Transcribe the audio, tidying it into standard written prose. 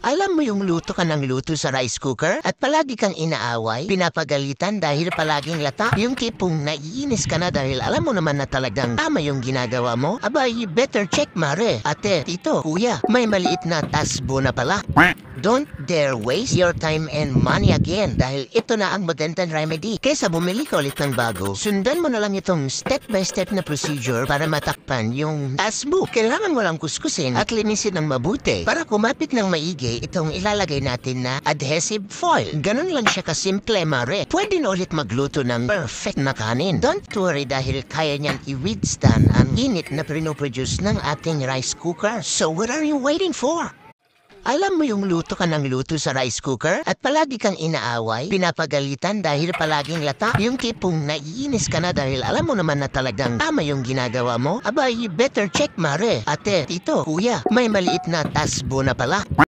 Alam mo yung luto ka ng luto sa rice cooker at palagi kang inaaway, pinapagalitan dahil palaging lata? Yung tipong naiinis ka na dahil alam mo naman na talagang tama yung ginagawa mo? Abay, better check mare. Ate, tito, kuya, may maliit na tasbo na pala. Don't dare waste your time and money again dahil ito na ang magandang remedy. Kesa bumili ka ulit ng bago, sundan mo na lang itong step-by-step na procedure para matakpan yung tasbo. Kailangan mo lang kuskusin at linisin ng mabuti para kumapit ng maigi itong ilalagay natin na adhesive foil. Ganun lang siya kasimple, mare. Pwede na ulit magluto ng perfect na kanin. Don't worry dahil kaya niyan i-withstand ang init na pinoproduce ng ating rice cooker. So what are you waiting for? Alam mo yung luto ka ng luto sa rice cooker at palagi kang inaaway, pinapagalitan dahil palaging lata? Yung tipong naiinis ka na dahil alam mo naman na talagang tama yung ginagawa mo? Abay, better check mare. Ate, tito, kuya, may maliit na tasbo na pala.